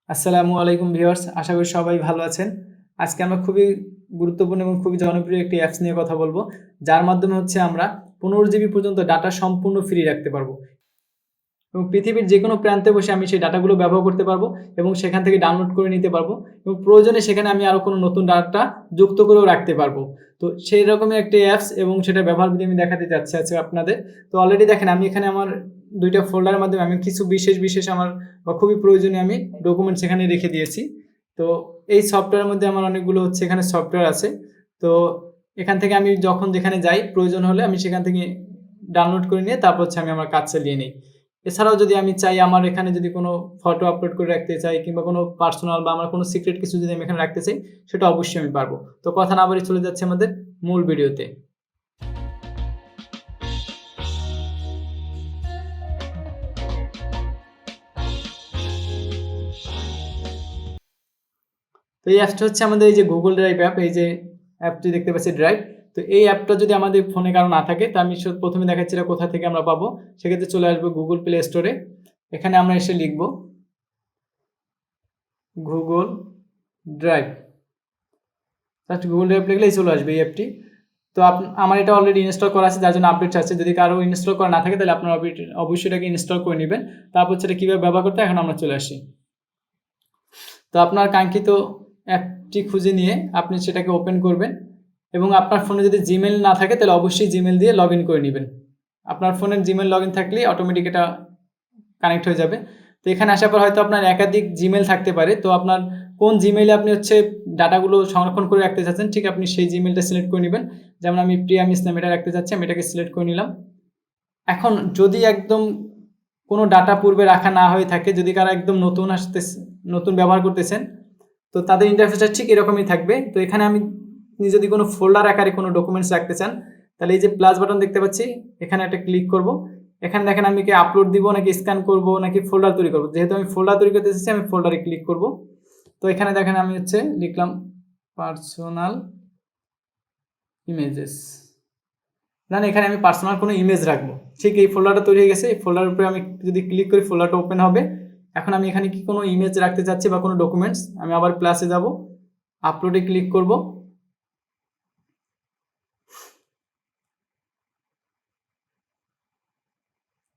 আসসালামু আলাইকুম ভিউয়ার্স, আশা করি সবাই ভালো আছেন। আজকে আমরা খুবই গুরুত্বপূর্ণ এবং খুবই জনপ্রিয় একটি অ্যাপস নিয়ে কথা বলবো, যার মাধ্যমে আমরা 15 জিবি পর্যন্ত ডাটা সম্পূর্ণ ফ্রি রাখতে পারবো এবং পৃথিবীর যেকোনো প্রান্তে বসে আমি সেই ডাটাগুলো ব্যবহার করতে পারবো এবং সেখান থেকে ডাউনলোড করে নিতে পারবো এবং প্রয়োজনে সেখানে আমি আরও কোনো নতুন ডাটা যুক্ত করেও রাখতে পারবো। তো সেই রকমই একটি অ্যাপস এবং সেটা ব্যবহার বিধি আমি দেখাতে যাচ্ছি আজকে আপনাদের। তো অলরেডি দেখেন আমি এখানে আমার 2টা ফোল্ডারের মাধ্যমে আমি কিছু বিশেষ আমার বা খুবই প্রয়োজনীয় আমি ডকুমেন্টস এখানে রেখে দিয়েছি। তো এই সফটওয়্যারের মধ্যে আমার অনেকগুলো এখানে সফটওয়্যার আছে। তো এখান থেকে আমি যখন যেখানে যাই প্রয়োজন হলে আমি সেখান থেকে ডাউনলোড করে নিয়ে তারপর আমি আমার কাজ চালিয়ে নিই। এছাড়াও যদি আমি চাই আমার এখানে যদি কোনো ফটো আপলোড করে রাখতে চাই কিংবা কোনো পার্সোনাল বা আমার কোনো সিক্রেট কিছু যদি আমি এখানে রাখতে চাই, সেটা অবশ্যই আমি পারবো। তো কথা না বাড়িয়ে চলে যাচ্ছি আমাদের মূল ভিডিওতে। তো এই অ্যাপসটা আমাদের এই যে গুগল ড্রাইভ অ্যাপ, এই যে অ্যাপটি দেখতে পাচ্ছি ড্রাইভ। তো এই অ্যাপটা যদি আমাদের ফোনে কারো না থাকে, তো আমি প্রথমে দেখাচ্ছি এটা কোথা থেকে আমরা পাবো। সেক্ষেত্রে চলে আসবো গুগল প্লে স্টোরে। এখানে আমরা এসে লিখবো Google drive. Just Google drive লিখলেই চলে আসবে এই অ্যাপটি। তো আমার এটা অলরেডি ইনস্টল করা আছে, যার জন্য আপডেট আছে। যদি কারো ইনস্টল করা না থাকে তাহলে আপনারা অবশ্যই এটাকে ইনস্টল করে নেবেন। তারপর সেটা কীভাবে ব্যবহার করতে এখন আমরা চলে আসি। তো আপনার কাঙ্ক্ষিত অ্যাপটি খুঁজে নিয়ে আপনি সেটাকে ওপেন করবেন এবং আপনার ফোনে যদি জিমেল না থাকে তাহলে অবশ্যই জিমেল দিয়ে লগ ইন করে নেবেন। আপনার ফোনের জিমেল লগ ইন থাকলে অটোমেটিক এটা কানেক্ট হয়ে যাবে। তো এখানে আসার পর হয়তো আপনার একাধিক জিমেল থাকতে পারে। তো আপনার কোন জিমেইলে আপনি ডাটাগুলো সংরক্ষণ করে রাখতে চাচ্ছেন, ঠিক আপনি সেই জিমেলটা সিলেক্ট করে নেবেন। যেমন আমি প্রিয়াম ইসলাম এটা রাখতে চাচ্ছি, আমি এটাকে সিলেক্ট করে নিলাম। এখন যদি একদম কোনো ডাটা পূর্বে রাখা না হয়ে থাকে, যদি কারা একদম নতুন ব্যবহার করতেছেন, তো তাদের ইন্টারফেসটা ঠিক এরকমই থাকবে। তো এখানে আপনি যদি কোনো ফোল্ডার আকারে কোনো ডকুমেন্টস রাখতে চান, তাহলে এই যে প্লাস বাটন দেখতে পাচ্ছি, এখানে একটা ক্লিক করব। এখানে দেখেন আমি কি আপলোড দিব নাকি স্ক্যান করব নাকি ফোল্ডার তৈরি করব। যেহেতু আমি ফোল্ডার তৈরি করতে চাচ্ছি, আমি ফোল্ডারে ক্লিক করব। তো এখানে দেখেন আমি লিখলাম পার্সোনাল ইমেজেস। না, এখানে আমি পার্সোনাল কোনো ইমেজ রাখবো। ঠিক এই ফোল্ডারটা তৈরি হয়ে গেছে। এই ফোল্ডারের উপরে আমি যদি ক্লিক করি, ফোল্ডারটা ওপেন হবে। এখন আমি এখানে কি কোনো ইমেজ রাখতে চাচ্ছি বা কোনো ডকুমেন্টস, আমি আবার প্লাসে যাব, আপলোডে ক্লিক করব।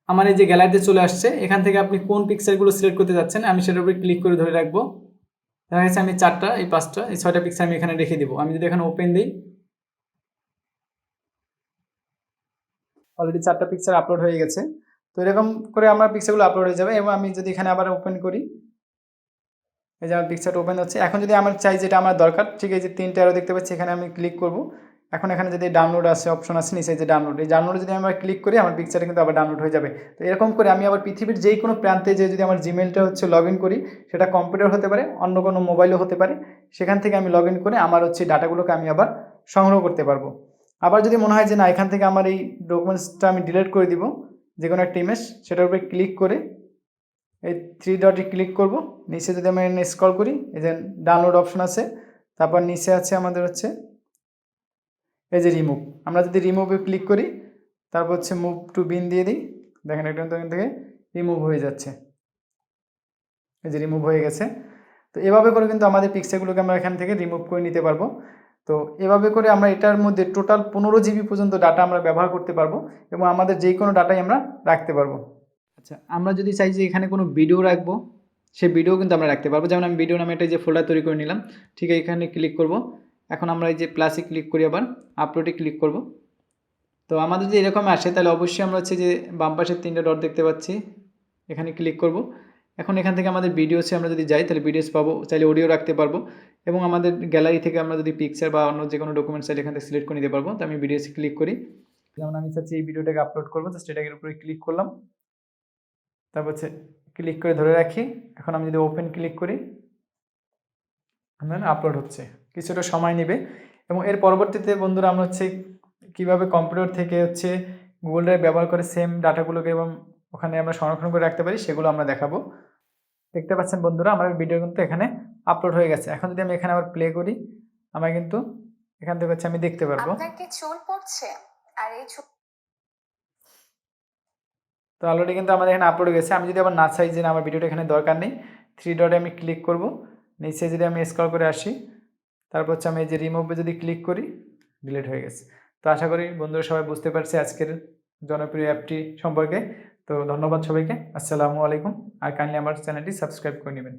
আমার এই যে গ্যালারিতে চলে আসছে। এখান থেকে আপনি কোন পিকচারগুলো সিলেক্ট করতে যাচ্ছেন, আমি সেটার উপরে ক্লিক করে ধরে রাখবো। দেখা গেছে আমি 4টা, এই 5টা, এই 6টা পিকচার আমি এখানে রেখে দিব। আমি যদি এখানে ওপেন দিই, অলরেডি 4টা পিকচার আপলোড হয়ে গেছে। তো এরকম করে আমার পিকচারগুলো আপলোড হয়ে যাবে। এবং আমি যদি এখানে আবার ওপেন করি, এই যে আমার পিকচারটা ওপেন হচ্ছে। এখন যদি আমার চাই যেটা আমার দরকার, ঠিক এই যে 3টে অ্যারো দেখতে পাচ্ছি, এখানে আমি ক্লিক করব। এখন এখানে যদি ডাউনলোড আছে অপশন আছে নিচে, যে ডাউনলোড, এই ডাউনলোডে যদি আমরা ক্লিক করি, আমার পিকচারটা কিন্তু আবার ডাউনলোড হয়ে যাবে। তো এরকম করে আমি আবার পৃথিবীর যেই কোনো প্রান্তে যে যদি আমার জিমেলটা লগ ইন করি, সেটা কম্পিউটার হতে পারে, অন্য কোনো মোবাইলও হতে পারে, সেখান থেকে আমি লগ ইন করে আমার ডাটাগুলোকে আমি আবার সংগ্রহ করতে পারবো। আবার যদি মনে হয় যে না, এখান থেকে আমার এই ডকুমেন্টসটা আমি ডিলিট করে দিব, যে কোনো একটা ইমেজ, সেটার উপরে ক্লিক করে এই 3 ডটে ক্লিক করব। নিচে যদি আমি স্ক্রল করি, এই যে ডাউনলোড অপশন আছে, তারপর নিচে আছে আমাদের এই যে রিমুভ। আমরা যদি রিমুভে ক্লিক করি, তারপর মুভ টু বিন দিয়ে দিই, দেখেন একটা এখান থেকে রিমুভ হয়ে যাচ্ছে। এই যে রিমুভ হয়ে গেছে। তো এভাবে করে কিন্তু আমাদের পিকচারগুলোকে আমরা এখান থেকে রিমুভ করে নিতে পারবো। তো এভাবে করে আমরা এটার মধ্যে টোটাল 15 জিবি পর্যন্ত ডাটা আমরা ব্যবহার করতে পারবো এবং আমাদের যে কোনো ডাটাই আমরা রাখতে পারবো। আচ্ছা, আমরা যদি চাই যে এখানে কোনো ভিডিও রাখবো, সেই ভিডিও কিন্তু আমরা রাখতে পারবো। যেমন আমি ভিডিও নামে একটা যে ফোল্ডার তৈরি করে নিলাম, ঠিক এখানে ক্লিক করব। এখন আমরা এই যে প্লাসে ক্লিক করি, আবার আপলোডে ক্লিক করব। তো আমাদের যদি এরকম আসে, তাহলে অবশ্যই আমরা যে বাম পাশের 3টে ডট দেখতে পাচ্ছি, এখানে ক্লিক করব। এখন এখান থেকে আমাদের ভিডিওসে আমরা যদি যাই, তাহলে ভিডিওস পাবো, চাইলে অডিও রাখতে পারবো এবং আমাদের গ্যালারি থেকে আমরা যদি পিকচার বা অন্য যে কোনো ডকুমেন্টস চাইলে এখান থেকে সিলেক্ট করে নিতে পারবো। তো আমি ভিডিওসে ক্লিক করি। যেমন আমি চাচ্ছি এই ভিডিওটাকে আপলোড করবো, তো সেটাকে উপরে ক্লিক করলাম, তারপর ক্লিক করে ধরে রাখি। এখন আমি যদি ওপেন ক্লিক করি, আপলোড হচ্ছে, কিছুটা সময় নেবে। এবং এর পরবর্তীতে বন্ধুরা আমরা কীভাবে কম্পিউটার থেকে গুগল ড্রাইভ ব্যবহার করে সেম ডাটাগুলোকে এবং ওখানে আমরা সংরক্ষণ করে রাখতে পারি, সেগুলো আমরা দেখাবো। দেখতে পাচ্ছেন বন্ধুরা, আমার ভিডিও কিন্তু এখানে আপলোড হয়ে গেছে। এখন যদি আমি এখানে আবার প্লে করি, আমরা কিন্তু এখান থেকে আমি দেখতে পারবো। চুল পড়ছে আর এই তো অলরেডি কিন্তু আমাদের এখানে আপলোড হয়ে গেছে। আমি যদি আবার না চাই যে না, আমার ভিডিওটা এখানে দরকার নেই, থ্রি ডটে আমি ক্লিক করব, নিচে যদি আমি স্ক্রল করে আসি, তারপর হচ্ছে আমি এই যে রিমুভে যদি ক্লিক করি, ডিলিট হয়ে গেছে। তো আশা করি বন্ধুরা সবাই বুঝতে পারছে আজকের জনপ্রিয় অ্যাপটি সম্পর্কে। তো ধন্যবাদ সবাইকে। আসসালামু আলাইকুম। আর কাইন্ডলি আমার চ্যানেলটি সাবস্ক্রাইব করে নেবেন।